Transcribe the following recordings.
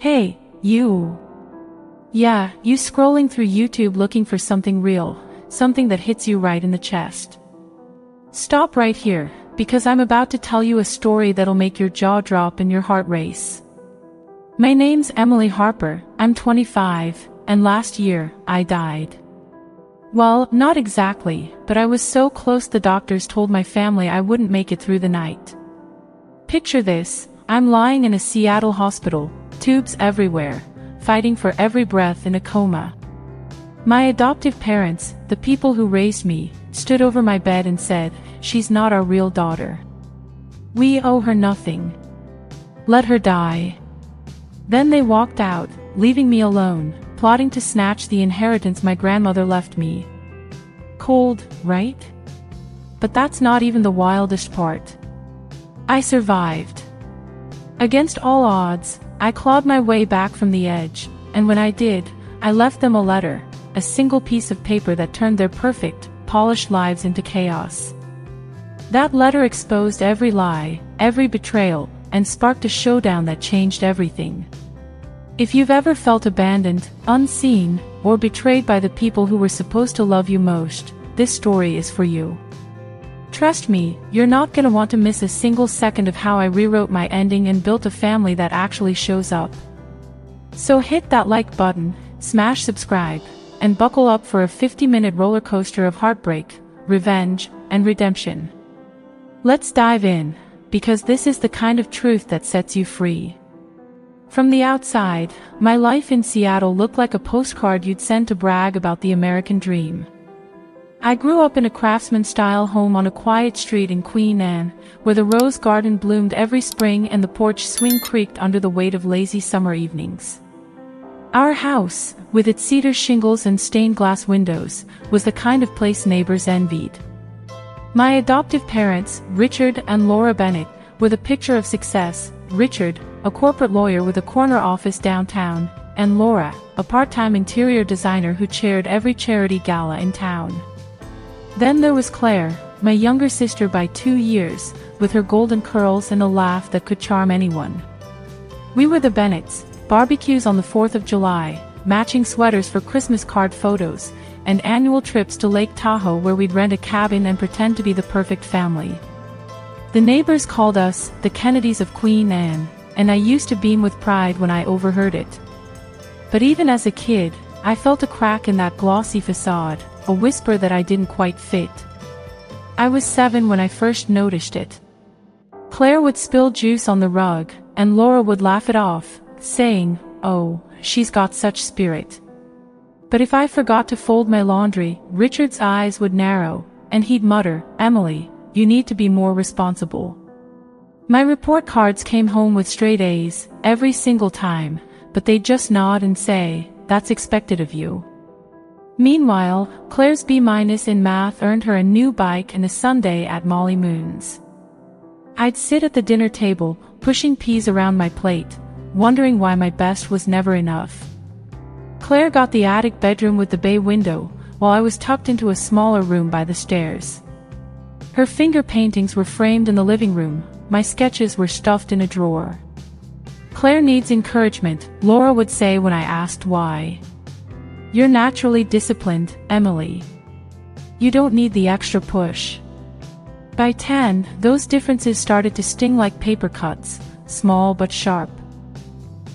Hey, you. Yeah, you scrolling through YouTube looking for something real, something that hits you right in the chest. Stop right here, because I'm about to tell you a story that'll make your jaw drop and your heart race. My name's Emily Harper, I'm 25, and last year, I died. Well, not exactly, but I was so close the doctors told my family I wouldn't make it through the night. Picture this, I'm lying in a Seattle hospital, tubes everywhere, fighting for every breath in a coma. My adoptive parents, the people who raised me, stood over my bed and said, "She's not our real daughter. We owe her nothing. Let her die." Then they walked out, leaving me alone, plotting to snatch the inheritance my grandmother left me. Cold, right? But that's not even the wildest part. I survived. Against all odds, I clawed my way back from the edge, and when I did, I left them a letter, a single piece of paper that turned their perfect, polished lives into chaos. That letter exposed every lie, every betrayal, and sparked a showdown that changed everything. If you've ever felt abandoned, unseen, or betrayed by the people who were supposed to love you most, this story is for you. Trust me, you're not gonna want to miss a single second of how I rewrote my ending and built a family that actually shows up. So hit that like button, smash subscribe, and buckle up for a 50-minute roller coaster of heartbreak, revenge, and redemption. Let's dive in, because this is the kind of truth that sets you free. From the outside, my life in Seattle looked like a postcard you'd send to brag about the American dream. I grew up in a craftsman-style home on a quiet street in Queen Anne, where the rose garden bloomed every spring and the porch swing creaked under the weight of lazy summer evenings. Our house, with its cedar shingles and stained glass windows, was the kind of place neighbors envied. My adoptive parents, Richard and Laura Bennett, were the picture of success. Richard, a corporate lawyer with a corner office downtown, and Laura, a part-time interior designer who chaired every charity gala in town. Then there was Claire, my younger sister by 2 years, with her golden curls and a laugh that could charm anyone. We were the Bennetts, barbecues on the 4th of July, matching sweaters for Christmas card photos, and annual trips to Lake Tahoe where we'd rent a cabin and pretend to be the perfect family. The neighbors called us the Kennedys of Queen Anne, and I used to beam with pride when I overheard it. But even as a kid, I felt a crack in that glossy facade, a whisper that I didn't quite fit. I was 7 when I first noticed it. Claire would spill juice on the rug, and Laura would laugh it off, saying, "Oh, she's got such spirit." But if I forgot to fold my laundry, Richard's eyes would narrow, and he'd mutter, "Emily, you need to be more responsible." My report cards came home with straight A's, every single time, but they'd just nod and say, "That's expected of you." Meanwhile, Claire's B- in math earned her a new bike and a sundae at Molly Moon's. I'd sit at the dinner table, pushing peas around my plate, wondering why my best was never enough. Claire got the attic bedroom with the bay window, while I was tucked into a smaller room by the stairs. Her finger paintings were framed in the living room, my sketches were stuffed in a drawer. "Claire needs encouragement," Laura would say when I asked why. "You're naturally disciplined, Emily. You don't need the extra push." By 10, those differences started to sting like paper cuts, small but sharp.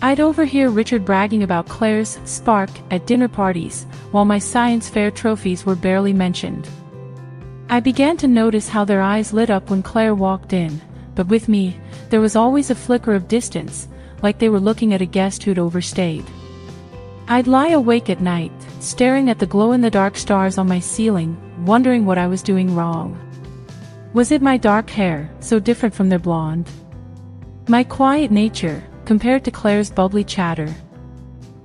I'd overhear Richard bragging about Claire's spark at dinner parties, while my science fair trophies were barely mentioned. I began to notice how their eyes lit up when Claire walked in, but with me, there was always a flicker of distance, like they were looking at a guest who'd overstayed. I'd lie awake at night, staring at the glow-in-the-dark stars on my ceiling, wondering what I was doing wrong. Was it my dark hair, so different from their blonde? My quiet nature, compared to Claire's bubbly chatter?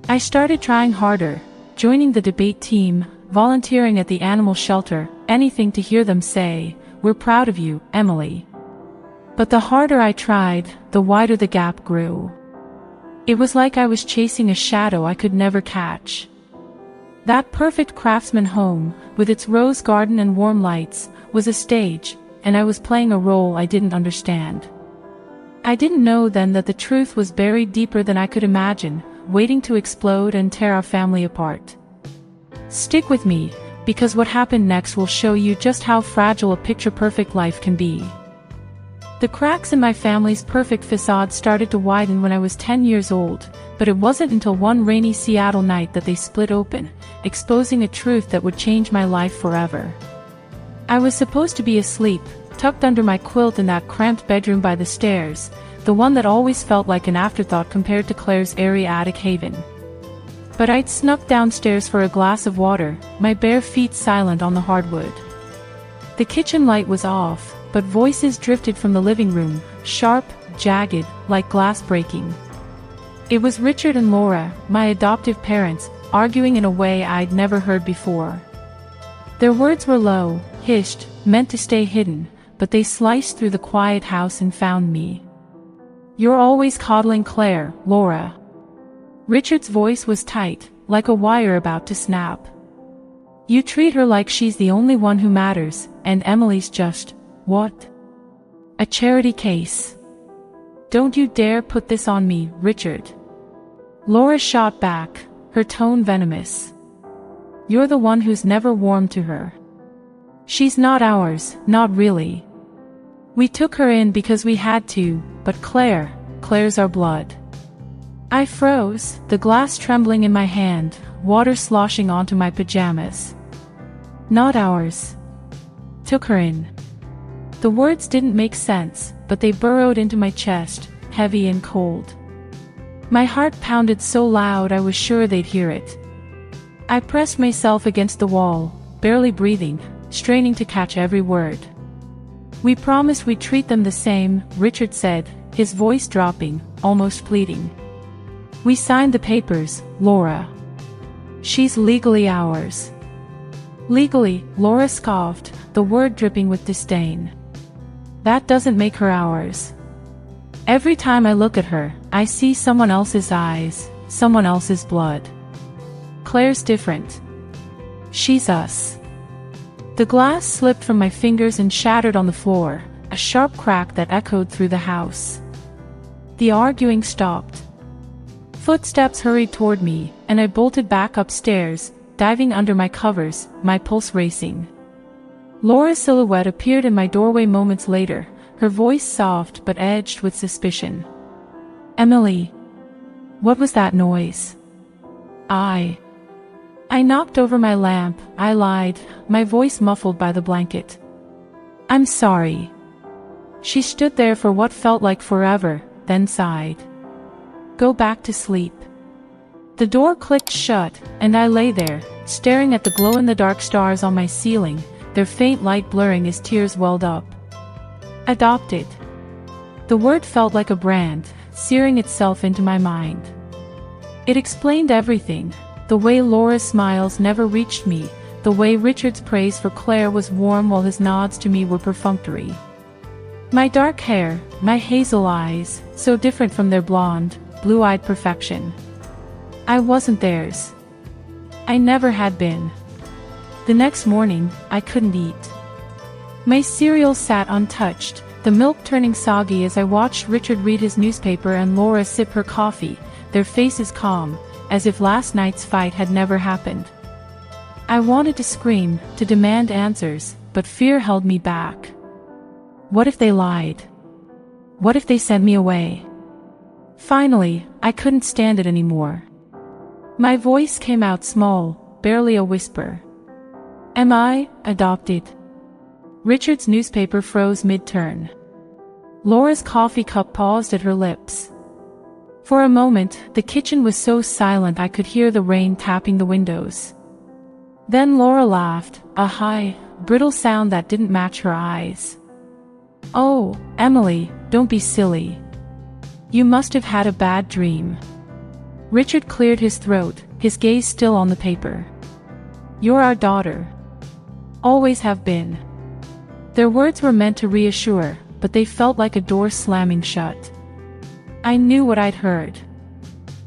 I started trying harder, joining the debate team, volunteering at the animal shelter, anything to hear them say, "We're proud of you, Emily." But the harder I tried, the wider the gap grew. It was like I was chasing a shadow I could never catch. That perfect craftsman home, with its rose garden and warm lights, was a stage, and I was playing a role I didn't understand. I didn't know then that the truth was buried deeper than I could imagine, waiting to explode and tear our family apart. Stick with me, because what happened next will show you just how fragile a picture-perfect life can be. The cracks in my family's perfect facade started to widen when I was 10 years old, but it wasn't until one rainy Seattle night that they split open, exposing a truth that would change my life forever. I was supposed to be asleep, tucked under my quilt in that cramped bedroom by the stairs, the one that always felt like an afterthought compared to Claire's airy attic haven. But I'd snuck downstairs for a glass of water, my bare feet silent on the hardwood. The kitchen light was off, but voices drifted from the living room, sharp, jagged, like glass breaking. It was Richard and Laura, my adoptive parents, arguing in a way I'd never heard before. Their words were low, hushed, meant to stay hidden, but they sliced through the quiet house and found me. "You're always coddling Claire, Laura." Richard's voice was tight, like a wire about to snap. "You treat her like she's the only one who matters, and Emily's just, what? A charity case. Don't you dare put this on me, Richard." Laura shot back, her tone venomous. "You're the one who's never warmed to her. She's not ours, not really. We took her in because we had to, but Claire's our blood." I froze, the glass trembling in my hand, water sloshing onto my pajamas. "Not ours. Took her in." The words didn't make sense, but they burrowed into my chest, heavy and cold. My heart pounded so loud I was sure they'd hear it. I pressed myself against the wall, barely breathing, straining to catch every word. "We promised we'd treat them the same," Richard said, his voice dropping, almost pleading. "We signed the papers, Laura. She's legally ours." "Legally," Laura scoffed, the word dripping with disdain. "That doesn't make her ours. Every time I look at her, I see someone else's eyes, someone else's blood. Claire's different. She's us." The glass slipped from my fingers and shattered on the floor, a sharp crack that echoed through the house. The arguing stopped. Footsteps hurried toward me, and I bolted back upstairs, diving under my covers, my pulse racing. Laura's silhouette appeared in my doorway moments later, her voice soft but edged with suspicion. "Emily. What was that noise?" I knocked over my lamp, I lied, my voice muffled by the blanket. "I'm sorry." She stood there for what felt like forever, then sighed. "Go back to sleep." The door clicked shut, and I lay there, staring at the glow-in-the-dark stars on my ceiling, their faint light blurring as tears welled up. Adopted. The word felt like a brand, searing itself into my mind. It explained everything, the way Laura's smiles never reached me, the way Richard's praise for Claire was warm while his nods to me were perfunctory. My dark hair, my hazel eyes, so different from their blonde, blue-eyed perfection. I wasn't theirs. I never had been. The next morning, I couldn't eat. My cereal sat untouched, the milk turning soggy as I watched Richard read his newspaper and Laura sip her coffee, their faces calm, as if last night's fight had never happened. I wanted to scream, to demand answers, but fear held me back. What if they lied? What if they sent me away? Finally, I couldn't stand it anymore. My voice came out small, barely a whisper. "Am I adopted?" Richard's newspaper froze mid-turn. Laura's coffee cup paused at her lips. For a moment, the kitchen was so silent I could hear the rain tapping the windows. Then Laura laughed, a high, brittle sound that didn't match her eyes. "Oh, Emily, don't be silly. You must have had a bad dream." Richard cleared his throat, his gaze still on the paper. "You're our daughter. Always have been." Their words were meant to reassure, but they felt like a door slamming shut. I knew what I'd heard.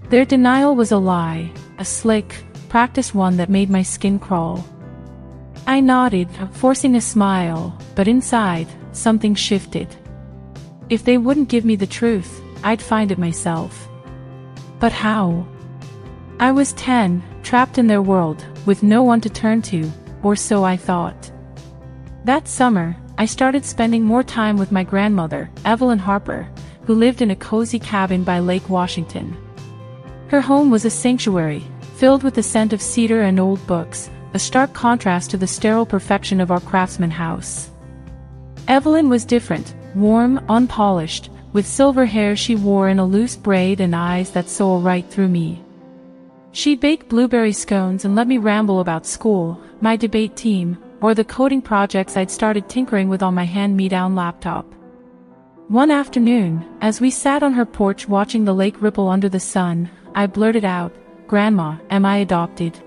Their denial was a lie, a slick, practiced one that made my skin crawl. I nodded, forcing a smile, but inside, something shifted. If they wouldn't give me the truth, I'd find it myself. But how? I was 10, trapped in their world, with no one to turn to, or so I thought. That summer, I started spending more time with my grandmother, Evelyn Harper, who lived in a cozy cabin by Lake Washington. Her home was a sanctuary, filled with the scent of cedar and old books, a stark contrast to the sterile perfection of our craftsman house. Evelyn was different, warm, unpolished, with silver hair she wore in a loose braid and eyes that saw right through me. She'd bake blueberry scones and let me ramble about school, my debate team, or the coding projects I'd started tinkering with on my hand-me-down laptop. One afternoon, as we sat on her porch watching the lake ripple under the sun, I blurted out, "Grandma, am I adopted?"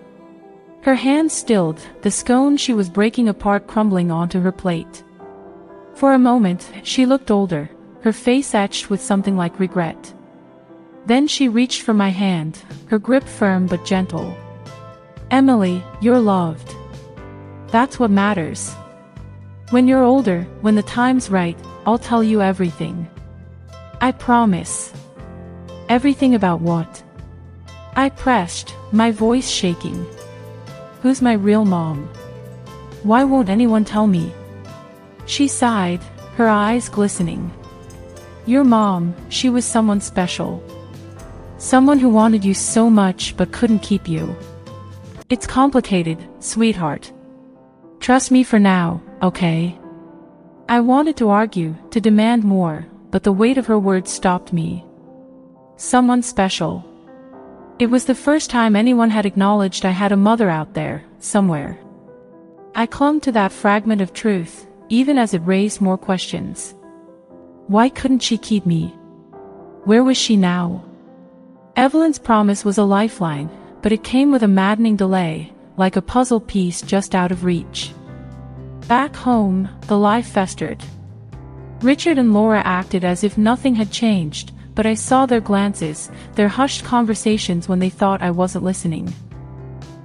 Her hands stilled, the scone she was breaking apart crumbling onto her plate. For a moment, she looked older, her face etched with something like regret. Then she reached for my hand, her grip firm but gentle. "Emily, you're loved. That's what matters. When you're older, when the time's right, I'll tell you everything. I promise." "Everything about what?" I pressed, my voice shaking. "Who's my real mom? Why won't anyone tell me?" She sighed, her eyes glistening. "Your mom, she was someone special. Someone who wanted you so much but couldn't keep you. It's complicated, sweetheart. Trust me for now, okay?" I wanted to argue, to demand more, but the weight of her words stopped me. Someone special. It was the first time anyone had acknowledged I had a mother out there, somewhere. I clung to that fragment of truth, even as it raised more questions. Why couldn't she keep me? Where was she now? Evelyn's promise was a lifeline, but it came with a maddening delay, like a puzzle piece just out of reach. Back home, the lie festered. Richard and Laura acted as if nothing had changed, but I saw their glances, their hushed conversations when they thought I wasn't listening.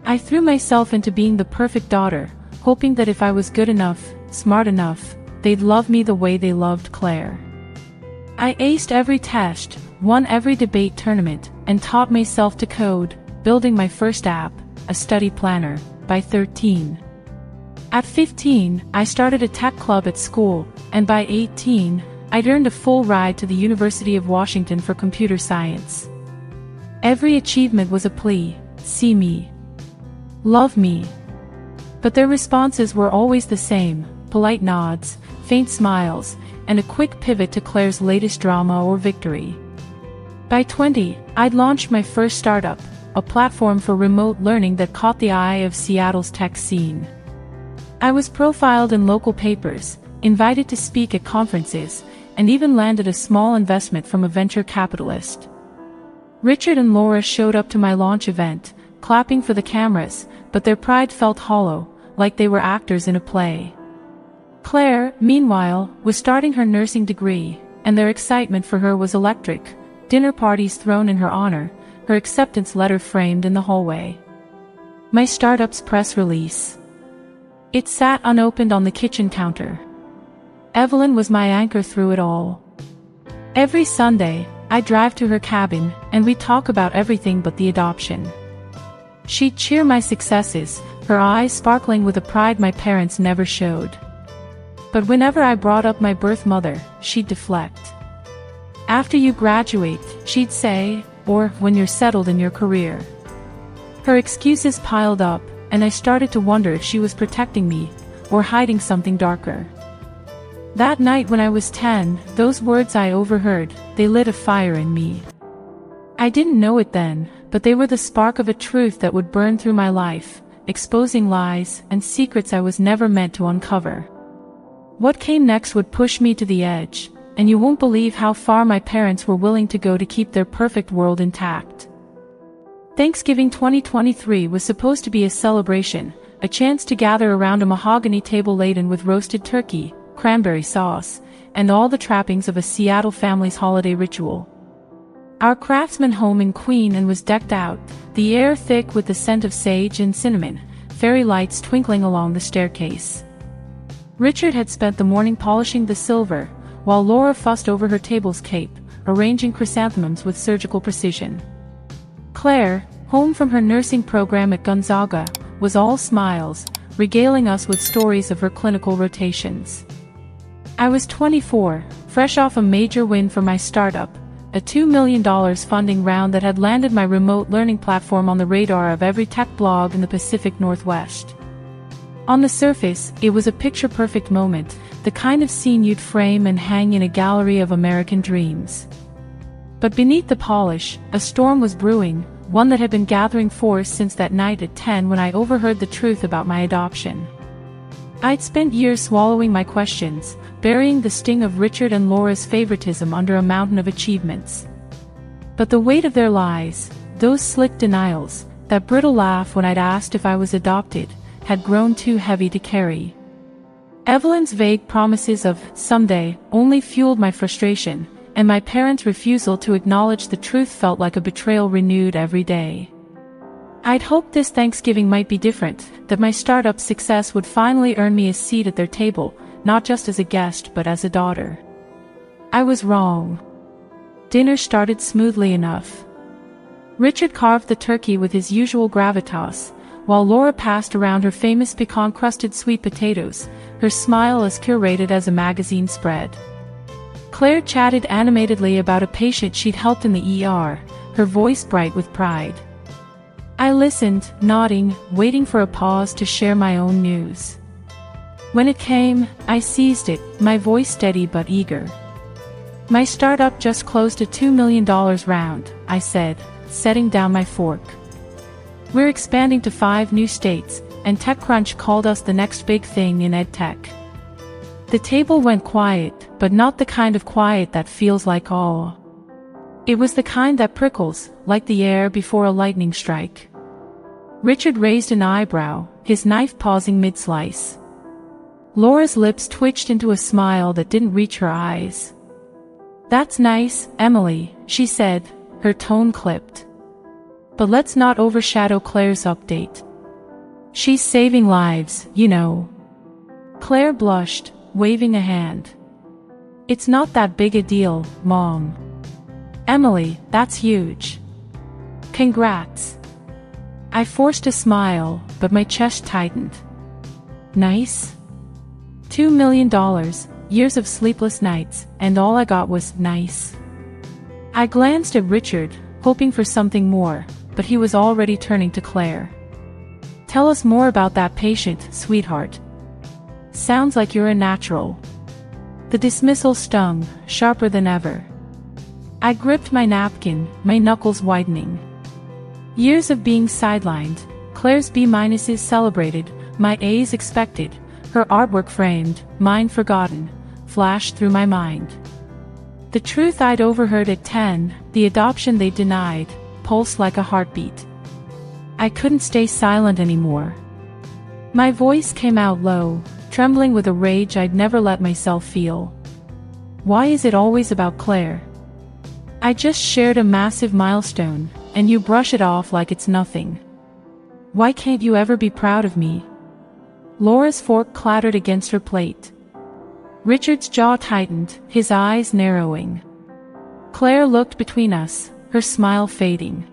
I threw myself into being the perfect daughter, hoping that if I was good enough, smart enough, they'd love me the way they loved Claire. I aced every test, won every debate tournament, and taught myself to code, building my first app, a study planner, by 13. At 15, I started a tech club at school, and by 18, I'd earned a full ride to the University of Washington for computer science. Every achievement was a plea, see me. Love me. But their responses were always the same, polite nods, faint smiles, and a quick pivot to Claire's latest drama or victory. By 20, I'd launched my first startup, a platform for remote learning that caught the eye of Seattle's tech scene. I was profiled in local papers, invited to speak at conferences, and even landed a small investment from a venture capitalist. Richard and Laura showed up to my launch event, clapping for the cameras, but their pride felt hollow, like they were actors in a play. Claire, meanwhile, was starting her nursing degree, and their excitement for her was electric, dinner parties thrown in her honor, her acceptance letter framed in the hallway. My startup's press release. It sat unopened on the kitchen counter. Evelyn was my anchor through it all. Every Sunday, I'd drive to her cabin, and we'd talk about everything but the adoption. She'd cheer my successes, her eyes sparkling with a pride my parents never showed. But whenever I brought up my birth mother, she'd deflect. "After you graduate," she'd say, or "when you're settled in your career." Her excuses piled up, and I started to wonder if she was protecting me, or hiding something darker. That night when I was 10, those words I overheard, they lit a fire in me. I didn't know it then, but they were the spark of a truth that would burn through my life, exposing lies and secrets I was never meant to uncover. What came next would push me to the edge, and you won't believe how far my parents were willing to go to keep their perfect world intact. Thanksgiving 2023 was supposed to be a celebration, a chance to gather around a mahogany table laden with roasted turkey, cranberry sauce, and all the trappings of a Seattle family's holiday ritual. Our craftsman home in Queen was decked out, the air thick with the scent of sage and cinnamon, fairy lights twinkling along the staircase. Richard had spent the morning polishing the silver, while Laura fussed over her table's cape, arranging chrysanthemums with surgical precision. Claire, home from her nursing program at Gonzaga, was all smiles, regaling us with stories of her clinical rotations. I was 24, fresh off a major win for my startup, a $2 million funding round that had landed my remote learning platform on the radar of every tech blog in the Pacific Northwest. On the surface, it was a picture-perfect moment, the kind of scene you'd frame and hang in a gallery of American dreams. But beneath the polish, a storm was brewing, one that had been gathering force since that night at 10 when I overheard the truth about my adoption. I'd spent years swallowing my questions, burying the sting of Richard and Laura's favoritism under a mountain of achievements. But the weight of their lies, those slick denials, that brittle laugh when I'd asked if I was adopted, had grown too heavy to carry. Evelyn's vague promises of someday only fueled my frustration, and my parents' refusal to acknowledge the truth felt like a betrayal renewed every day. I'd hoped this Thanksgiving might be different, that my startup success would finally earn me a seat at their table, not just as a guest but as a daughter. I was wrong. Dinner started smoothly enough. Richard carved the turkey with his usual gravitas, while Laura passed around her famous pecan-crusted sweet potatoes, her smile as curated as a magazine spread. Claire chatted animatedly about a patient she'd helped in the ER, her voice bright with pride. I listened, nodding, waiting for a pause to share my own news. When it came, I seized it, my voice steady but eager. My startup just closed a $2 million round, I said, setting down my fork. We're expanding to 5 new states, and TechCrunch called us the next big thing in EdTech. The table went quiet, but not the kind of quiet that feels like awe. It was the kind that prickles, like the air before a lightning strike. Richard raised an eyebrow, his knife pausing mid-slice. Laura's lips twitched into a smile that didn't reach her eyes. "That's nice, Emily," she said, her tone clipped. "But let's not overshadow Claire's update. She's saving lives, you know." Claire blushed, waving a hand. "It's not that big a deal, Mom." "Emily, that's huge. Congrats." I forced a smile, but my chest tightened. Nice? $2 million, years of sleepless nights, and all I got was nice. I glanced at Richard, hoping for something more, but he was already turning to Claire. "Tell us more about that patient, sweetheart. Sounds like you're a natural." The dismissal stung, sharper than ever. I gripped my napkin, my knuckles widening. Years of being sidelined, Claire's B-minuses celebrated, my A's expected, her artwork framed, mine forgotten, flashed through my mind. The truth I'd overheard at 10, the adoption they denied, pulsed like a heartbeat. I couldn't stay silent anymore. My voice came out low, trembling with a rage I'd never let myself feel. Why is it always about Claire? I just shared a massive milestone, and you brush it off like it's nothing. Why can't you ever be proud of me? Laura's fork clattered against her plate. Richard's jaw tightened, his eyes narrowing. Claire looked between us, her smile fading.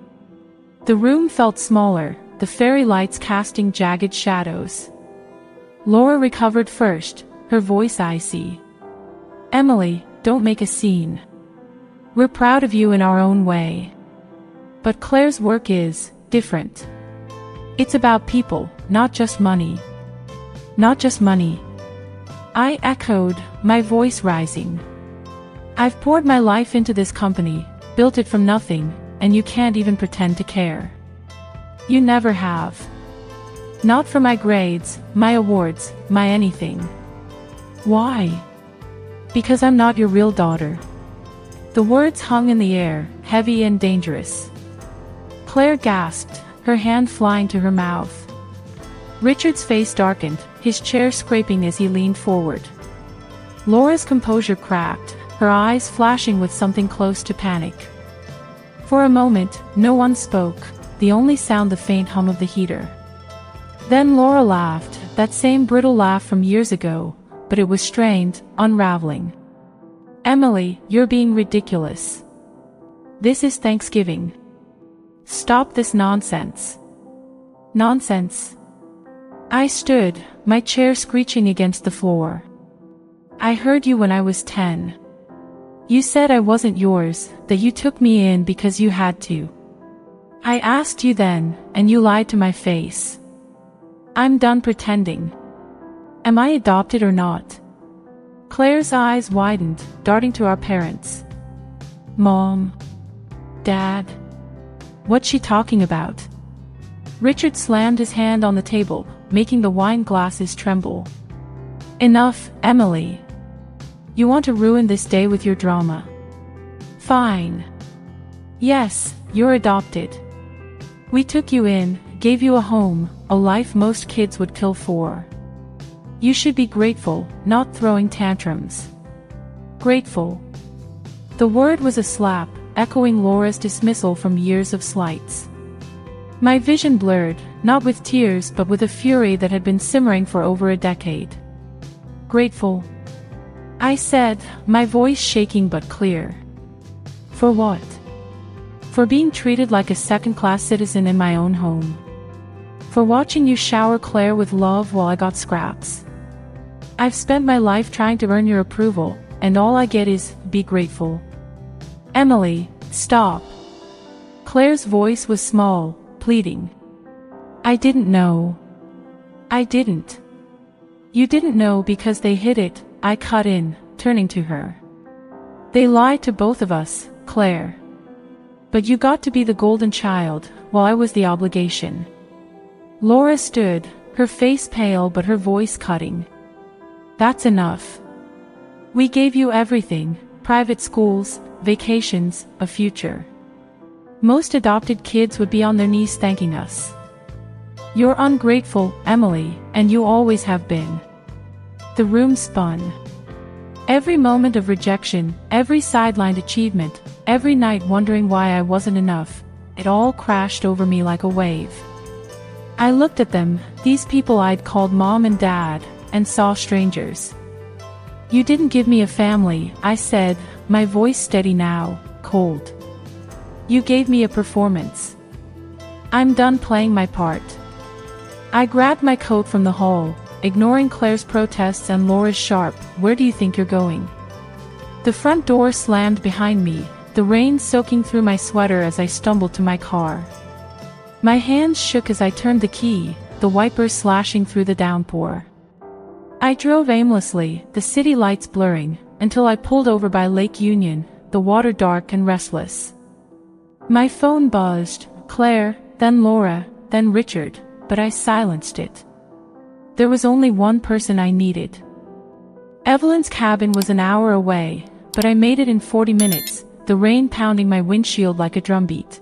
The room felt smaller, the fairy lights casting jagged shadows. Laura recovered first, her voice icy. "Emily, don't make a scene. We're proud of you in our own way. But Claire's work is different. It's about people, not just money." "Not just money," I echoed, my voice rising. "I've poured my life into this company, built it from nothing, and you can't even pretend to care. You never have. Not for my grades, my awards, my anything." "Why?" "Because I'm not your real daughter." The words hung in the air, heavy and dangerous. Claire gasped, her hand flying to her mouth. Richard's face darkened, his chair scraping as he leaned forward. Laura's composure cracked, her eyes flashing with something close to panic. For a moment, no one spoke, the only sound the faint hum of the heater. Then Laura laughed, that same brittle laugh from years ago, but it was strained, unraveling. Emily, you're being ridiculous. This is Thanksgiving. Stop this nonsense. Nonsense. I stood, my chair screeching against the floor. I heard you when I was 10. You said I wasn't yours, that you took me in because you had to. I asked you then, and you lied to my face. I'm done pretending. Am I adopted or not? Claire's eyes widened, darting to our parents. Mom. Dad. What's she talking about? Richard slammed his hand on the table, making the wine glasses tremble. Enough, Emily. You want to ruin this day with your drama. Fine. Yes, you're adopted. We took you in, gave you a home, a life most kids would kill for. You should be grateful, not throwing tantrums. Grateful. The word was a slap, echoing Laura's dismissal from years of slights. My vision blurred, not with tears but with a fury that had been simmering for over a decade. Grateful. I said, my voice shaking but clear. For what? For being treated like a second-class citizen in my own home. For watching you shower Claire with love while I got scraps. I've spent my life trying to earn your approval, and all I get is, be grateful. Emily, stop. Claire's voice was small, pleading. I didn't know. I didn't. You didn't know because they hid it, I cut in, turning to her. They lied to both of us, Claire. But you got to be the golden child, while I was the obligation. Laura stood, her face pale but her voice cutting. That's enough. We gave you everything, private schools, vacations, a future. Most adopted kids would be on their knees thanking us. You're ungrateful, Emily, and you always have been. The room spun. Every moment of rejection, every sidelined achievement, every night wondering why I wasn't enough, it all crashed over me like a wave. I looked at them, these people I'd called mom and dad, and saw strangers. You didn't give me a family, I said, my voice steady now, cold. You gave me a performance. I'm done playing my part. I grabbed my coat from the hall, ignoring Claire's protests and Laura's sharp, where do you think you're going? The front door slammed behind me, the rain soaking through my sweater as I stumbled to my car. My hands shook as I turned the key, the wipers slashing through the downpour. I drove aimlessly, the city lights blurring, until I pulled over by Lake Union, the water dark and restless. My phone buzzed, Claire, then Laura, then Richard, but I silenced it. There was only one person I needed. Evelyn's cabin was an hour away, but I made it in 40 minutes, the rain pounding my windshield like a drumbeat.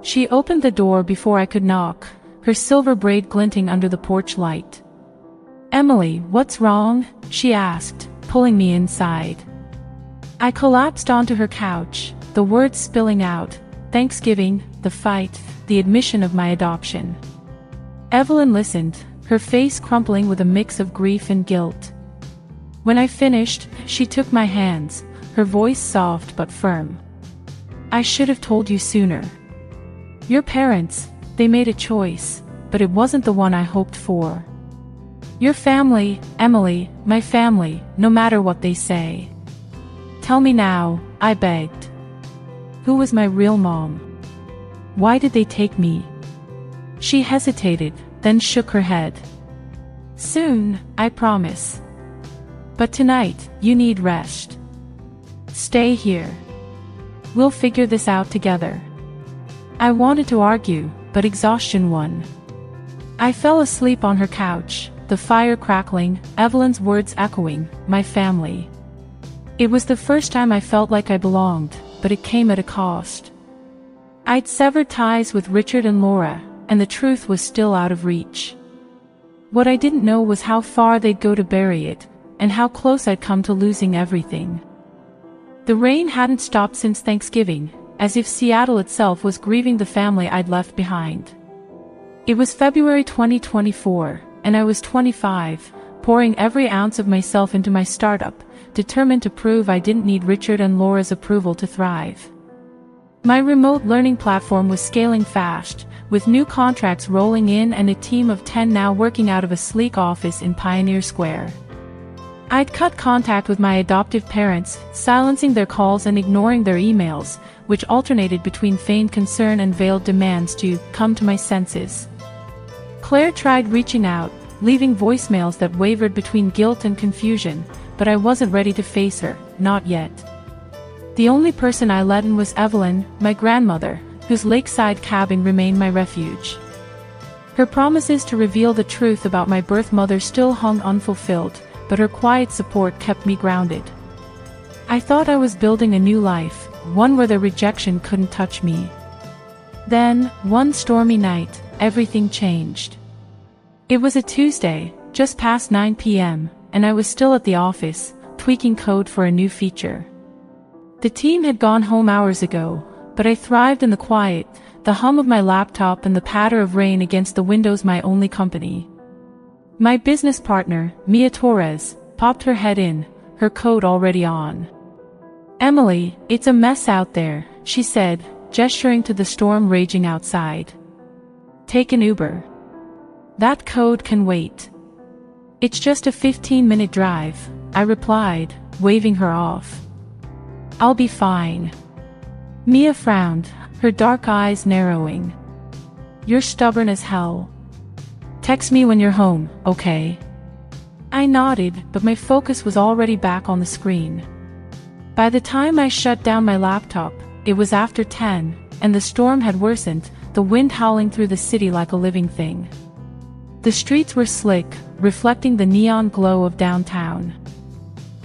She opened the door before I could knock, her silver braid glinting under the porch light. Emily, what's wrong? She asked, pulling me inside. I collapsed onto her couch, the words spilling out, Thanksgiving, the fight, the admission of my adoption. Evelyn listened, her face crumpling with a mix of grief and guilt. When I finished, she took my hands, her voice soft but firm. I should have told you sooner. Your parents, they made a choice, but it wasn't the one I hoped for. Your family, Emily, my family, no matter what they say. Tell me now, I begged. Who was my real mom? Why did they take me? She hesitated, then shook her head. Soon, I promise. But tonight, you need rest. Stay here. We'll figure this out together. I wanted to argue, but exhaustion won. I fell asleep on her couch, the fire crackling, Evelyn's words echoing, my family. It was the first time I felt like I belonged, but it came at a cost. I'd severed ties with Richard and Laura, and the truth was still out of reach. What I didn't know was how far they'd go to bury it, and how close I'd come to losing everything. The rain hadn't stopped since Thanksgiving, as if Seattle itself was grieving the family I'd left behind. It was February 2024, and I was 25, pouring every ounce of myself into my startup, determined to prove I didn't need Richard and Laura's approval to thrive. My remote learning platform was scaling fast, with new contracts rolling in and a team of 10 now working out of a sleek office in Pioneer Square. I'd cut contact with my adoptive parents, silencing their calls and ignoring their emails, which alternated between feigned concern and veiled demands to come to my senses. Claire tried reaching out, leaving voicemails that wavered between guilt and confusion, but I wasn't ready to face her, not yet. The only person I let in was Evelyn, my grandmother, whose lakeside cabin remained my refuge. Her promises to reveal the truth about my birth mother still hung unfulfilled, but her quiet support kept me grounded. I thought I was building a new life, one where their rejection couldn't touch me. Then, one stormy night, everything changed. It was a Tuesday, just past 9 p.m., and I was still at the office, tweaking code for a new feature. The team had gone home hours ago, but I thrived in the quiet, the hum of my laptop and the patter of rain against the windows, my only company. My business partner, Mia Torres, popped her head in, her code already on. "Emily, it's a mess out there," she said, gesturing to the storm raging outside. "Take an Uber." "That code can wait." "It's just a 15-minute drive," I replied, waving her off. "I'll be fine." Mia frowned, her dark eyes narrowing. "You're stubborn as hell. Text me when you're home, okay?" I nodded, but my focus was already back on the screen. By the time I shut down my laptop, it was after 10, and the storm had worsened, the wind howling through the city like a living thing. The streets were slick, reflecting the neon glow of downtown.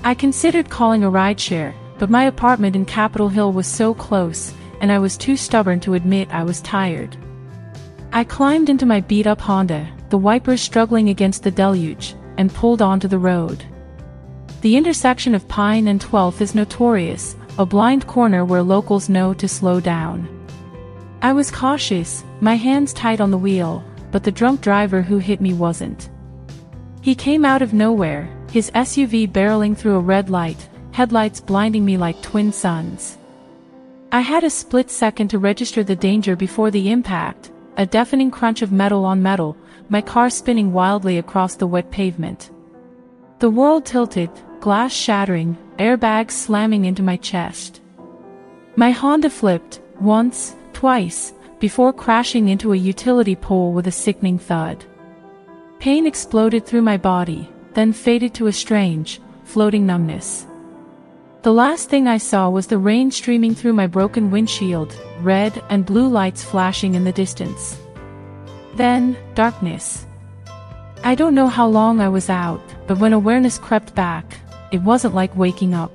I considered calling a rideshare, but my apartment in Capitol Hill was so close, and I was too stubborn to admit I was tired. I climbed into my beat-up Honda, the wipers struggling against the deluge, and pulled onto the road. The intersection of Pine and 12th is notorious, a blind corner where locals know to slow down. I was cautious, my hands tight on the wheel, but the drunk driver who hit me wasn't. He came out of nowhere, his SUV barreling through a red light, headlights blinding me like twin suns. I had a split second to register the danger before the impact, a deafening crunch of metal on metal, my car spinning wildly across the wet pavement. The world tilted, glass shattering, airbags slamming into my chest. My Honda flipped, once, twice, before crashing into a utility pole with a sickening thud. Pain exploded through my body, then faded to a strange, floating numbness. The last thing I saw was the rain streaming through my broken windshield, red and blue lights flashing in the distance. Then, darkness. I don't know how long I was out, but when awareness crept back, it wasn't like waking up.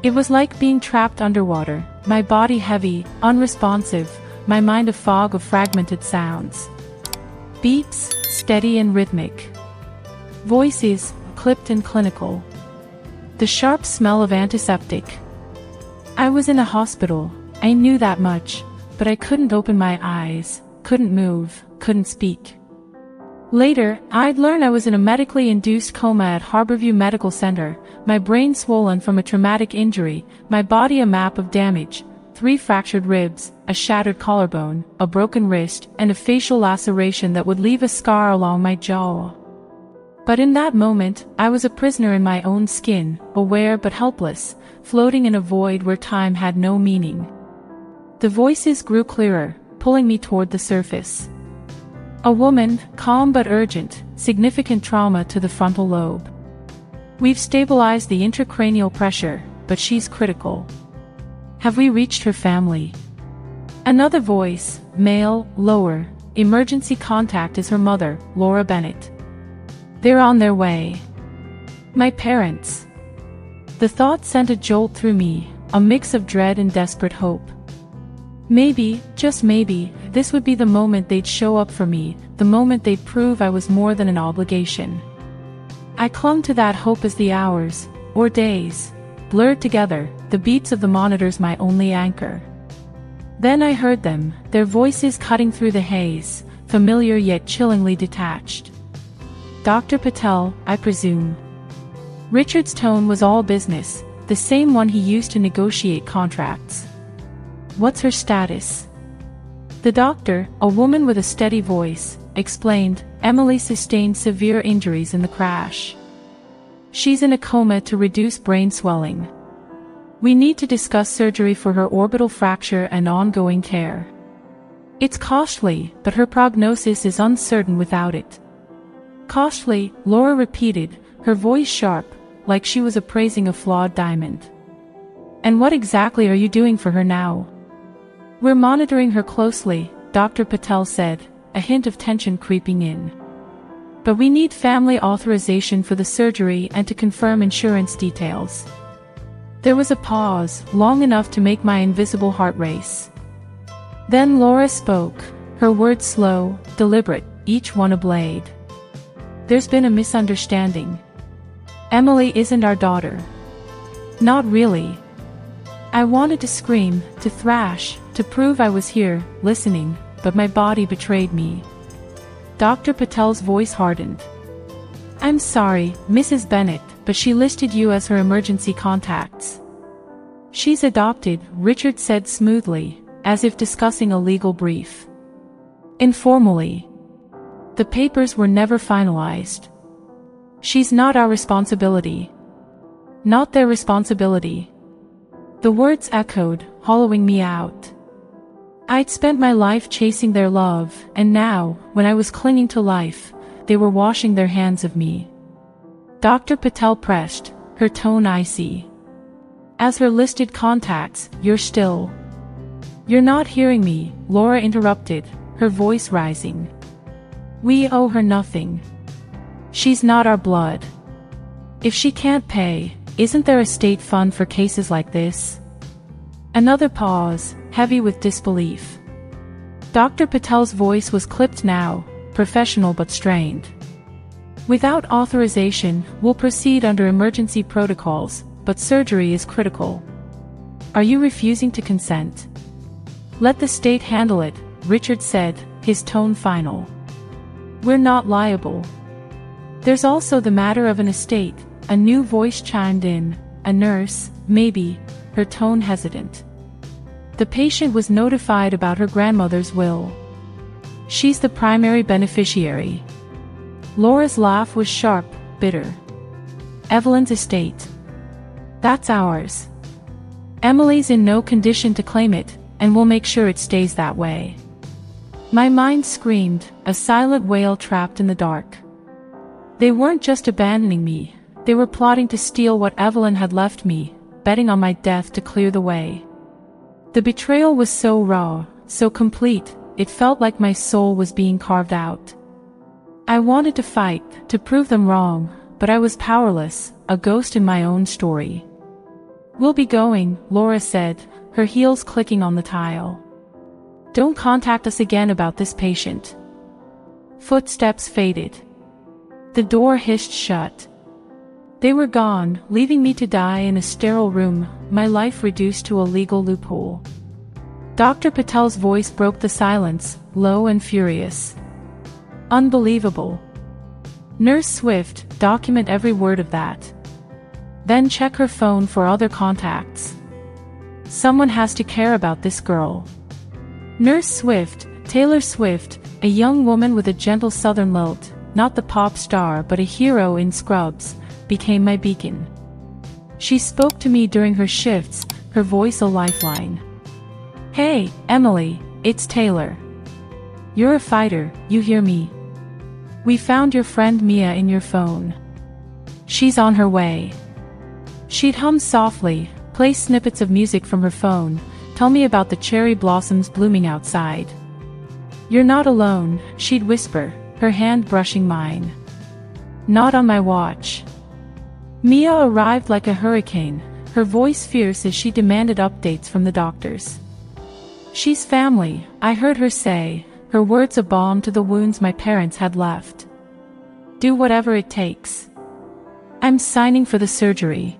It was like being trapped underwater, my body heavy, unresponsive, my mind a fog of fragmented sounds. Beeps, steady and rhythmic. Voices, clipped and clinical. The sharp smell of antiseptic. I was in a hospital, I knew that much, but I couldn't open my eyes, couldn't move, couldn't speak. Later, I'd learn I was in a medically induced coma at Harborview Medical Center, my brain swollen from a traumatic injury, my body a map of damage, 3 fractured ribs, a shattered collarbone, a broken wrist, and a facial laceration that would leave a scar along my jaw. But in that moment, I was a prisoner in my own skin, aware but helpless, floating in a void where time had no meaning. The voices grew clearer, pulling me toward the surface. A woman, calm but urgent, significant trauma to the frontal lobe. We've stabilized the intracranial pressure, but she's critical. Have we reached her family? Another voice, male, lower, emergency contact is her mother, Laura Bennett. They're on their way. My parents. The thought sent a jolt through me, a mix of dread and desperate hope. Maybe, just maybe, this would be the moment they'd show up for me, the moment they'd prove I was more than an obligation. I clung to that hope as the hours, or days, blurred together, the beats of the monitors my only anchor. Then I heard them, their voices cutting through the haze, familiar yet chillingly detached. Dr. Patel, I presume. Richard's tone was all business, the same one he used to negotiate contracts. "What's her status?" The doctor, a woman with a steady voice, explained, "Emily sustained severe injuries in the crash. She's in a coma to reduce brain swelling. We need to discuss surgery for her orbital fracture and ongoing care. It's costly, but her prognosis is uncertain without it." "Costly," Laura repeated, her voice sharp, like she was appraising a flawed diamond. "And what exactly are you doing for her now?" "We're monitoring her closely," Dr. Patel said, a hint of tension creeping in. "But we need family authorization for the surgery and to confirm insurance details." There was a pause, long enough to make my invisible heart race. Then Laura spoke, her words slow, deliberate, each one a blade. "There's been a misunderstanding. Emily isn't our daughter." "Not really." I wanted to scream, to thrash, to prove I was here, listening, but my body betrayed me. Dr. Patel's voice hardened. "I'm sorry, Mrs. Bennett, but she listed you as her emergency contacts." "She's adopted," Richard said smoothly, as if discussing a legal brief. Informally. "The papers were never finalized. She's not our responsibility." "Not their responsibility." The words echoed, hollowing me out. I'd spent my life chasing their love, and now, when I was clinging to life, they were washing their hands of me. Dr. Patel pressed, her tone icy. "As her listed contacts, you're still—" "You're not hearing me," Laura interrupted, her voice rising. "We owe her nothing. She's not our blood. If she can't pay, isn't there a state fund for cases like this?" Another pause, heavy with disbelief. Dr. Patel's voice was clipped now, professional but strained. "Without authorization, we'll proceed under emergency protocols, but surgery is critical. Are you refusing to consent?" "Let the state handle it," Richard said, his tone final. "We're not liable." "There's also the matter of an estate," a new voice chimed in, a nurse, maybe, her tone hesitant. "The patient was notified about her grandmother's will. She's the primary beneficiary." Laura's laugh was sharp, bitter. "Evelyn's estate. That's ours. Emily's in no condition to claim it, and we'll make sure it stays that way." My mind screamed, a silent wail trapped in the dark. They weren't just abandoning me, they were plotting to steal what Evelyn had left me, betting on my death to clear the way. The betrayal was so raw, so complete, it felt like my soul was being carved out. I wanted to fight, to prove them wrong, but I was powerless, a ghost in my own story. "We'll be going," Laura said, her heels clicking on the tile. "Don't contact us again about this patient." Footsteps faded. The door hissed shut. They were gone, leaving me to die in a sterile room, my life reduced to a legal loophole. Dr. Patel's voice broke the silence, low and furious. "Unbelievable. Nurse Swift, document every word of that. Then check her phone for other contacts. Someone has to care about this girl." Nurse Swift, Taylor Swift, a young woman with a gentle southern lilt, not the pop star but a hero in Scrubs, became my beacon. She spoke to me during her shifts, her voice a lifeline. "Hey, Emily, it's Taylor. You're a fighter, you hear me? We found your friend Mia in your phone. She's on her way." She'd hum softly, play snippets of music from her phone, tell me about the cherry blossoms blooming outside. "You're not alone," she'd whisper, her hand brushing mine. "Not on my watch." Mia arrived like a hurricane, her voice fierce as she demanded updates from the doctors. "She's family," I heard her say, her words a balm to the wounds my parents had left. "Do whatever it takes. I'm signing for the surgery."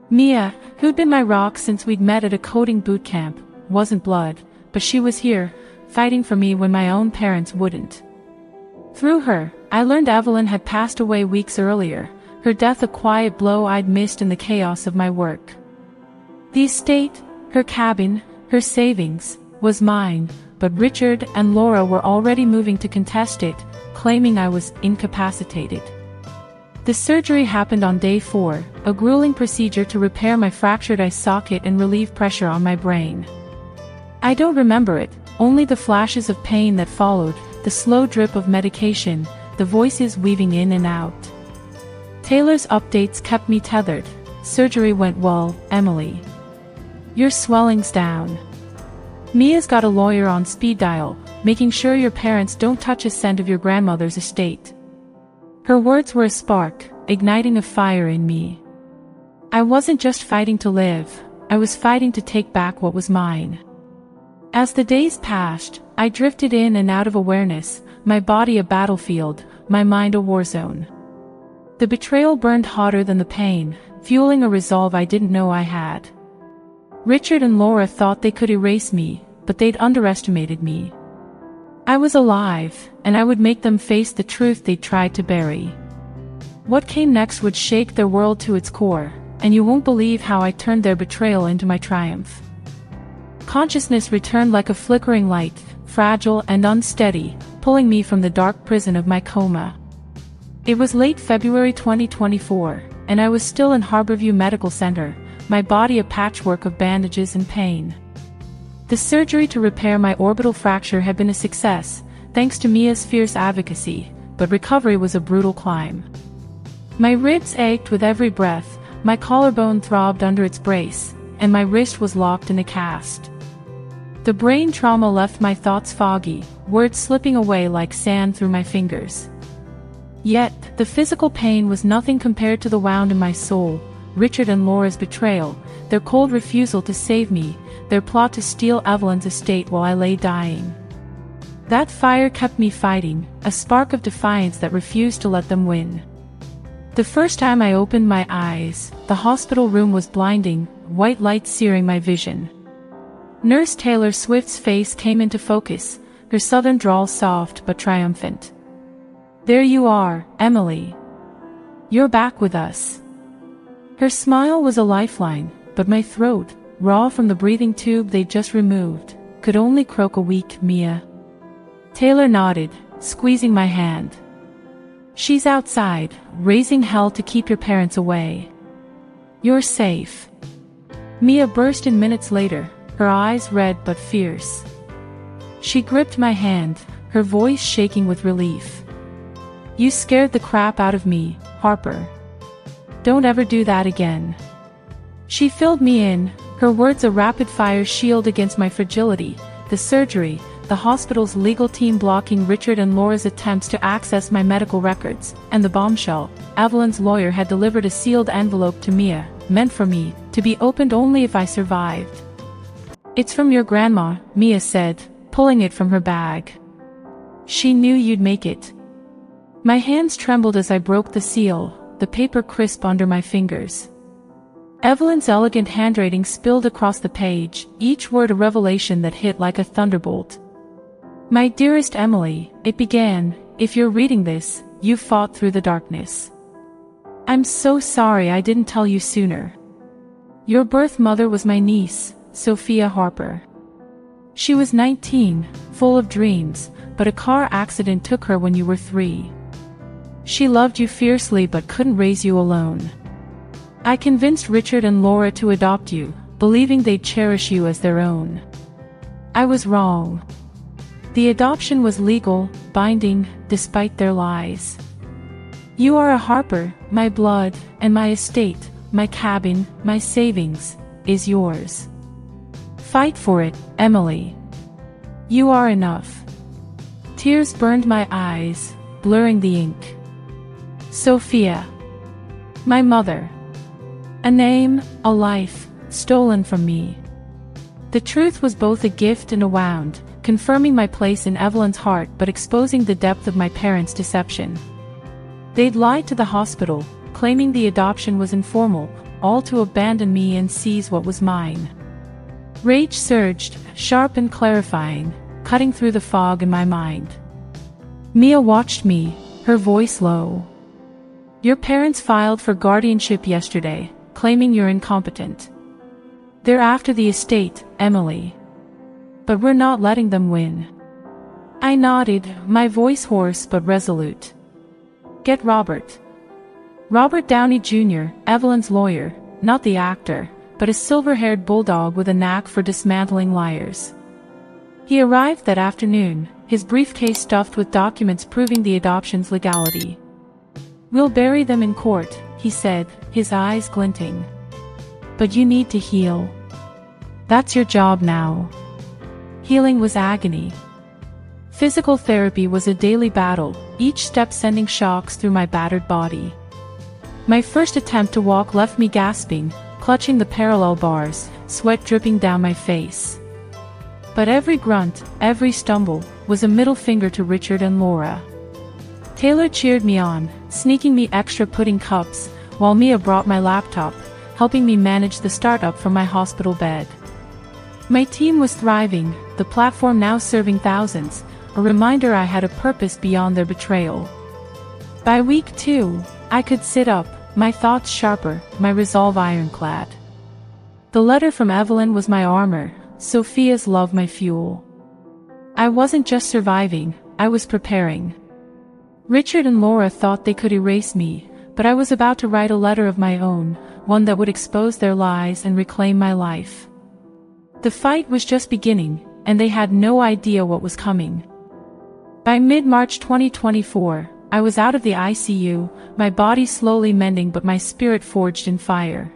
Mia, who'd been my rock since we'd met at a coding boot camp, wasn't blood, but she was here, fighting for me when my own parents wouldn't. Through her, I learned Evelyn had passed away weeks earlier, her death a quiet blow I'd missed in the chaos of my work. The estate, her cabin, her savings, was mine, but Richard and Laura were already moving to contest it, claiming I was incapacitated. The surgery happened on day 4, a grueling procedure to repair my fractured eye socket and relieve pressure on my brain. I don't remember it, only the flashes of pain that followed, the slow drip of medication, the voices weaving in and out. Taylor's updates kept me tethered. Surgery went well, Emily. Your swelling's down. Mia's got a lawyer on speed dial, making sure your parents don't touch a cent of your grandmother's estate. Her words were a spark, igniting a fire in me. I wasn't just fighting to live, I was fighting to take back what was mine. As the days passed, I drifted in and out of awareness, my body a battlefield, my mind a war zone. The betrayal burned hotter than the pain, fueling a resolve I didn't know I had. Richard and Laura thought they could erase me, but they'd underestimated me. I was alive, and I would make them face the truth they tried to bury. What came next would shake their world to its core, and you won't believe how I turned their betrayal into my triumph. Consciousness returned like a flickering light, fragile and unsteady, pulling me from the dark prison of my coma. It was late February 2024, and I was still in Harborview Medical Center, my body a patchwork of bandages and pain. The surgery to repair my orbital fracture had been a success, thanks to Mia's fierce advocacy, but recovery was a brutal climb. My ribs ached with every breath, my collarbone throbbed under its brace, and my wrist was locked in a cast. The brain trauma left my thoughts foggy, words slipping away like sand through my fingers. Yet, the physical pain was nothing compared to the wound in my soul, Richard and Laura's betrayal, their cold refusal to save me, their plot to steal Evelyn's estate while I lay dying. That fire kept me fighting, a spark of defiance that refused to let them win. The first time I opened my eyes, the hospital room was blinding, white light searing my vision. Nurse Taylor Swift's face came into focus, her southern drawl soft but triumphant. There you are, Emily. You're back with us. Her smile was a lifeline, but my throat, raw from the breathing tube they'd just removed, could only croak a weak Mia. Taylor nodded, squeezing my hand. She's outside, raising hell to keep your parents away. You're safe. Mia burst in minutes later, her eyes red but fierce. She gripped my hand, her voice shaking with relief. You scared the crap out of me, Harper. Don't ever do that again. She filled me in, her words a rapid-fire shield against my fragility, the surgery, the hospital's legal team blocking Richard and Laura's attempts to access my medical records, and the bombshell, Evelyn's lawyer had delivered a sealed envelope to Mia, meant for me, to be opened only if I survived. It's from your grandma, Mia said, pulling it from her bag. She knew you'd make it. My hands trembled as I broke the seal, the paper crisp under my fingers. Evelyn's elegant handwriting spilled across the page, each word a revelation that hit like a thunderbolt. My dearest Emily, it began, if you're reading this, you fought through the darkness. I'm so sorry I didn't tell you sooner. Your birth mother was my niece, Sophia Harper. She was 19, full of dreams, but a car accident took her when you were 3. She loved you fiercely but couldn't raise you alone. I convinced Richard and Laura to adopt you, believing they'd cherish you as their own. I was wrong. The adoption was legal, binding, despite their lies. You are a Harper, my blood, and my estate, my cabin, my savings, is yours. Fight for it, Emily. You are enough. Tears burned my eyes, blurring the ink. Sophia. My mother. A name, a life, stolen from me. The truth was both a gift and a wound, confirming my place in Evelyn's heart but exposing the depth of my parents' deception. They'd lied to the hospital, claiming the adoption was informal, all to abandon me and seize what was mine. Rage surged, sharp and clarifying, cutting through the fog in my mind. Mia watched me, her voice low. Your parents filed for guardianship yesterday, claiming you're incompetent. They're after the estate, Emily. But we're not letting them win. I nodded, my voice hoarse but resolute. Get Robert. Robert Downey Jr., Evelyn's lawyer, not the actor, but a silver-haired bulldog with a knack for dismantling liars. He arrived that afternoon, his briefcase stuffed with documents proving the adoption's legality. We'll bury them in court, he said, his eyes glinting. But you need to heal. That's your job now. Healing was agony. Physical therapy was a daily battle, each step sending shocks through my battered body. My first attempt to walk left me gasping, clutching the parallel bars, sweat dripping down my face. But every grunt, every stumble, was a middle finger to Richard and Laura. Taylor cheered me on, sneaking me extra pudding cups, while Mia brought my laptop, helping me manage the startup from my hospital bed. My team was thriving, the platform now serving thousands, a reminder I had a purpose beyond their betrayal. By week 2, I could sit up, my thoughts sharper, my resolve ironclad. The letter from Evelyn was my armor, Sophia's love my fuel. I wasn't just surviving, I was preparing. Richard and Laura thought they could erase me, but I was about to write a letter of my own, one that would expose their lies and reclaim my life. The fight was just beginning, and they had no idea what was coming. By mid-March 2024, I was out of the ICU, my body slowly mending but my spirit forged in fire.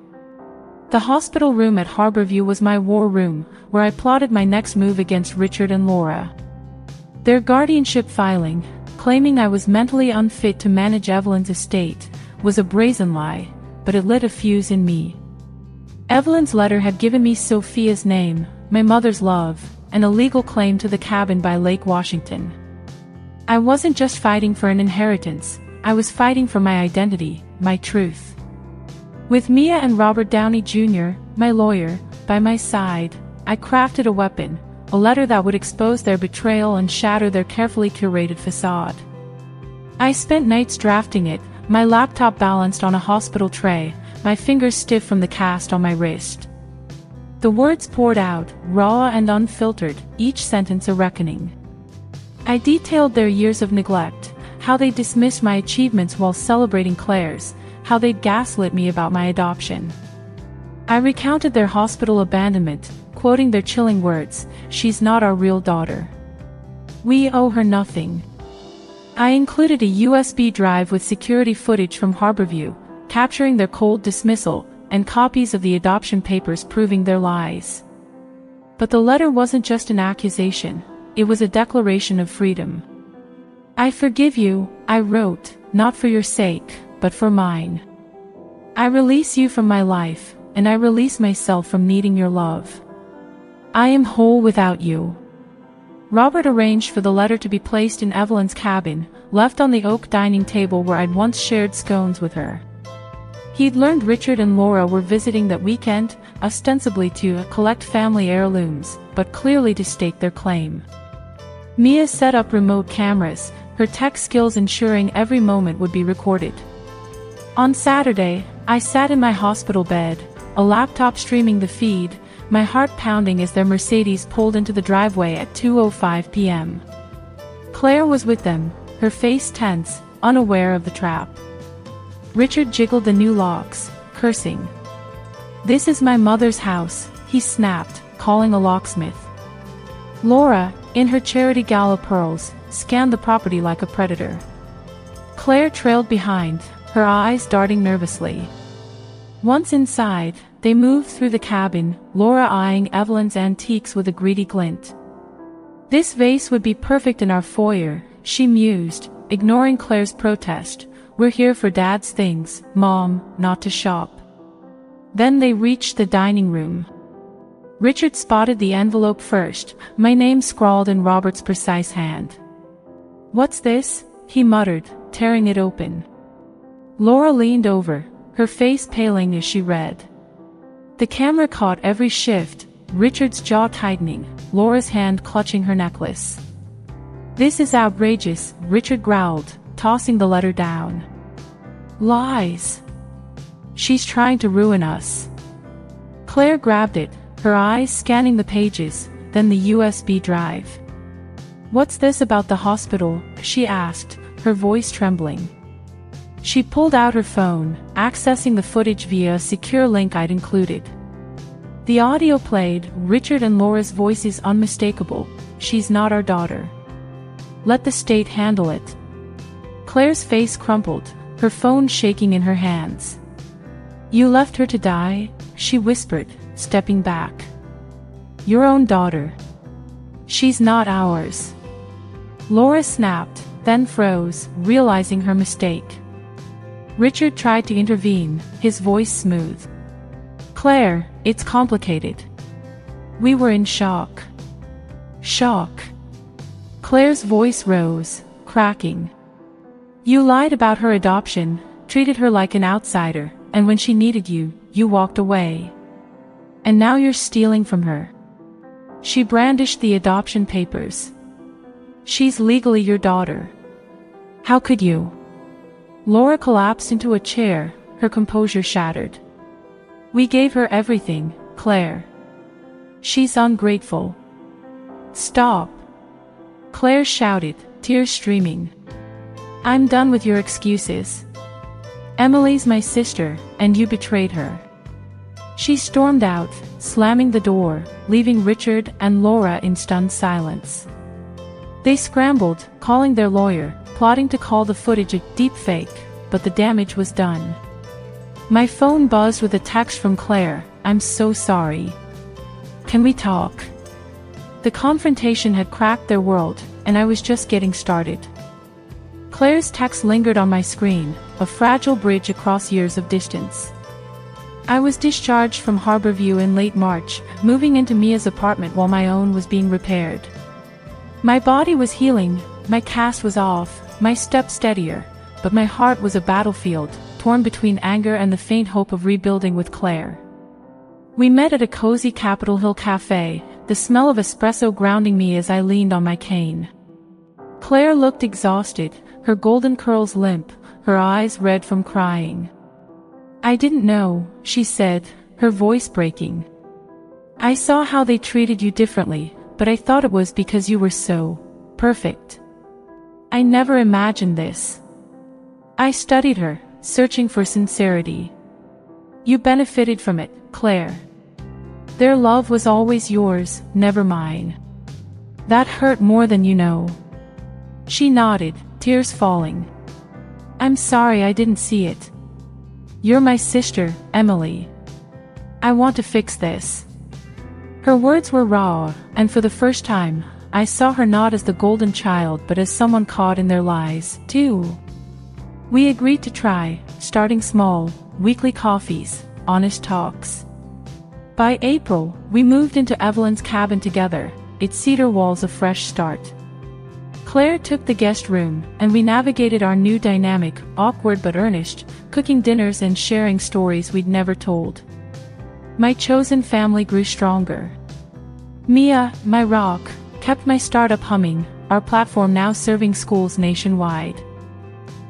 The hospital room at Harborview was my war room, where I plotted my next move against Richard and Laura. Their guardianship filing, claiming I was mentally unfit to manage Evelyn's estate, was a brazen lie, but it lit a fuse in me. Evelyn's letter had given me Sophia's name, my mother's love, and a legal claim to the cabin by Lake Washington. I wasn't just fighting for an inheritance, I was fighting for my identity, my truth. With Mia and Robert Downey Jr., my lawyer, by my side, I crafted a weapon, a letter that would expose their betrayal and shatter their carefully curated facade. I spent nights drafting it, my laptop balanced on a hospital tray, my fingers stiff from the cast on my wrist. The words poured out, raw and unfiltered, each sentence a reckoning. I detailed their years of neglect, how they dismissed my achievements while celebrating Claire's, how they'd gaslit me about my adoption. I recounted their hospital abandonment, quoting their chilling words, "She's not our real daughter. We owe her nothing." I included a USB drive with security footage from Harborview, capturing their cold dismissal, and copies of the adoption papers proving their lies. But the letter wasn't just an accusation. It was a declaration of freedom. "I forgive you," I wrote, "not for your sake, but for mine. I release you from my life, and I release myself from needing your love. I am whole without you." Robert arranged for the letter to be placed in Evelyn's cabin, left on the oak dining table where I'd once shared scones with her. He'd learned Richard and Laura were visiting that weekend, ostensibly to collect family heirlooms, but clearly to stake their claim. Mia set up remote cameras, her tech skills ensuring every moment would be recorded. On Saturday, I sat in my hospital bed, a laptop streaming the feed, my heart pounding as their Mercedes pulled into the driveway at 2:05 p.m. Claire was with them, her face tense, unaware of the trap. Richard jiggled the new locks, cursing. "This is my mother's house," he snapped, calling a locksmith. Laura, in her charity gala pearls, scanned the property like a predator. Claire trailed behind, her eyes darting nervously. Once inside, they moved through the cabin, Laura eyeing Evelyn's antiques with a greedy glint. "This vase would be perfect in our foyer," she mused, ignoring Claire's protest. "We're here for Dad's things, Mom, not to shop." Then they reached the dining room. Richard spotted the envelope first, my name scrawled in Robert's precise hand. "What's this?" he muttered, tearing it open. Laura leaned over, her face paling as she read. The camera caught every shift, Richard's jaw tightening, Laura's hand clutching her necklace. "This is outrageous," Richard growled, tossing the letter down. Lies. She's trying to ruin us. Claire grabbed it, her eyes scanning the pages, then the USB drive. What's this about the hospital? She asked, her voice trembling. She pulled out her phone, accessing the footage via a secure link I'd included. The audio played, Richard and Laura's voices unmistakable. She's not our daughter. Let the state handle it. Claire's face crumpled, her phone shaking in her hands. You left her to die? She whispered, stepping back. Your own daughter. She's not ours. Laura snapped, then froze, realizing her mistake. Richard tried to intervene, his voice smooth. Claire, it's complicated. We were in shock. Shock. Claire's voice rose, cracking. You lied about her adoption, treated her like an outsider, and when she needed you, you walked away. And now you're stealing from her. She brandished the adoption papers. She's legally your daughter. How could you? Laura collapsed into a chair, her composure shattered. We gave her everything, Claire. She's ungrateful. Stop. Claire shouted, tears streaming. I'm done with your excuses. Emily's my sister, and you betrayed her. She stormed out, slamming the door, leaving Richard and Laura in stunned silence. They scrambled, calling their lawyer, plotting to call the footage a deepfake, but the damage was done. My phone buzzed with a text from Claire, I'm so sorry. Can we talk? The confrontation had cracked their world, and I was just getting started. Claire's text lingered on my screen, a fragile bridge across years of distance. I was discharged from Harborview in late March, moving into Mia's apartment while my own was being repaired. My body was healing, my cast was off, my step steadier, but my heart was a battlefield, torn between anger and the faint hope of rebuilding with Claire. We met at a cozy Capitol Hill cafe, the smell of espresso grounding me as I leaned on my cane. Claire looked exhausted, her golden curls limp, her eyes red from crying. I didn't know, she said, her voice breaking. I saw how they treated you differently, but I thought it was because you were so perfect. I never imagined this. I studied her, searching for sincerity. You benefited from it, Claire. Their love was always yours, never mine. That hurt more than you know. She nodded, tears falling. I'm sorry I didn't see it. You're my sister, Emily. I want to fix this. Her words were raw, and for the first time, I saw her not as the golden child but as someone caught in their lies, too. We agreed to try, starting small, weekly coffees, honest talks. By April, we moved into Evelyn's cabin together, its cedar walls a fresh start. Claire took the guest room, and we navigated our new dynamic, awkward but earnest, cooking dinners and sharing stories we'd never told. My chosen family grew stronger. Mia, my rock, kept my startup humming, our platform now serving schools nationwide.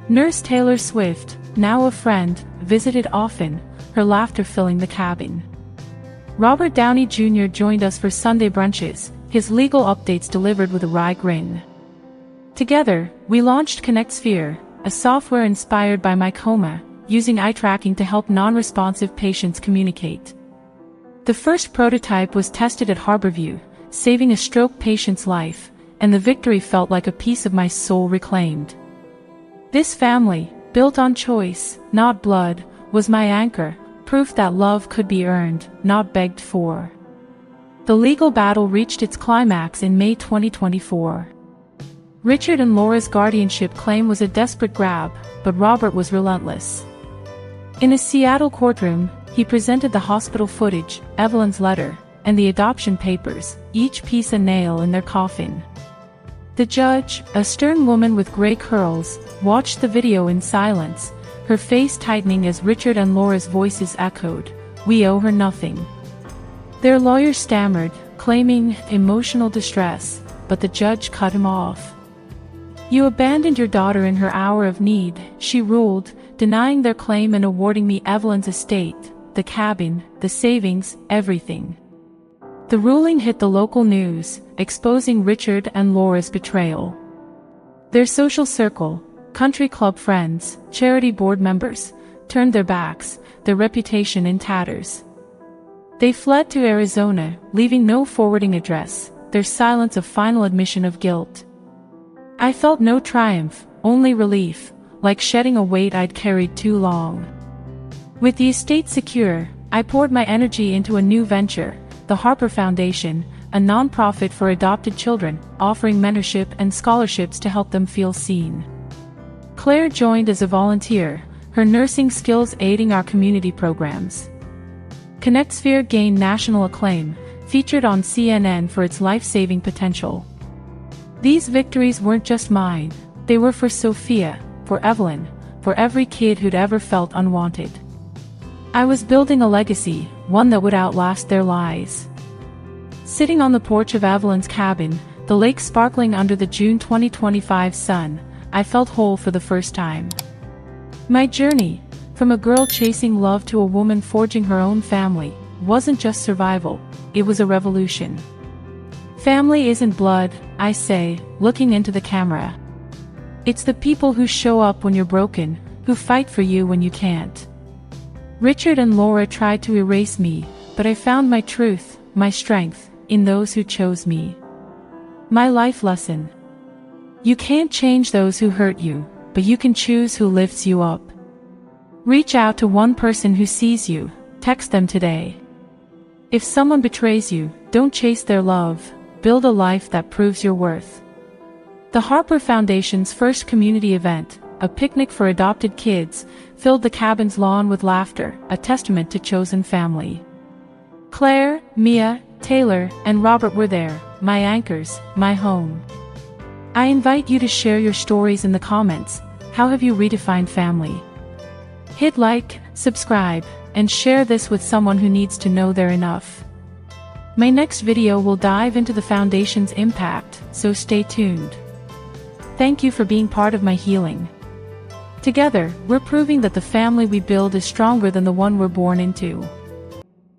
Nurse Taylor Swift, now a friend, visited often, her laughter filling the cabin. Robert Downey Jr. joined us for Sunday brunches, his legal updates delivered with a wry grin. Together, we launched ConnectSphere, a software inspired by my coma, using eye tracking to help non-responsive patients communicate. The first prototype was tested at Harborview, saving a stroke patient's life, and the victory felt like a piece of my soul reclaimed. This family, built on choice, not blood, was my anchor, proof that love could be earned, not begged for. The legal battle reached its climax in May 2024. Richard and Laura's guardianship claim was a desperate grab, but Robert was relentless. In a Seattle courtroom, he presented the hospital footage, Evelyn's letter, and the adoption papers, each piece a nail in their coffin. The judge, a stern woman with gray curls, watched the video in silence, her face tightening as Richard and Laura's voices echoed, "We owe her nothing." Their lawyer stammered, claiming emotional distress, but the judge cut him off. "You abandoned your daughter in her hour of need," she ruled, denying their claim and awarding me Evelyn's estate, the cabin, the savings, everything. The ruling hit the local news, exposing Richard and Laura's betrayal. Their social circle, country club friends, charity board members, turned their backs, their reputation in tatters. They fled to Arizona, leaving no forwarding address, their silence a final admission of guilt. I felt no triumph, only relief, like shedding a weight I'd carried too long. With the estate secure, I poured my energy into a new venture, the Harper Foundation, a non-profit for adopted children, offering mentorship and scholarships to help them feel seen. Claire joined as a volunteer, her nursing skills aiding our community programs. ConnectSphere gained national acclaim, featured on CNN for its life-saving potential. These victories weren't just mine, they were for Sophia, for Evelyn, for every kid who'd ever felt unwanted. I was building a legacy, one that would outlast their lies. Sitting on the porch of Evelyn's cabin, the lake sparkling under the June 2025 sun, I felt whole for the first time. My journey, from a girl chasing love to a woman forging her own family, wasn't just survival, it was a revolution. Family isn't blood, I say, looking into the camera. It's the people who show up when you're broken, who fight for you when you can't. Richard and Laura tried to erase me, but I found my truth, my strength, in those who chose me. My life lesson. You can't change those who hurt you, but you can choose who lifts you up. Reach out to one person who sees you, text them today. If someone betrays you, don't chase their love, build a life that proves your worth. The Harper Foundation's first community event, a picnic for adopted kids, filled the cabin's lawn with laughter, a testament to chosen family. Claire, Mia, Taylor, and Robert were there, my anchors, my home. I invite you to share your stories in the comments. How have you redefined family? Hit like, subscribe, and share this with someone who needs to know they're enough. My next video will dive into the Foundation's impact, so stay tuned. Thank you for being part of my healing. Together, we're proving that the family we build is stronger than the one we're born into.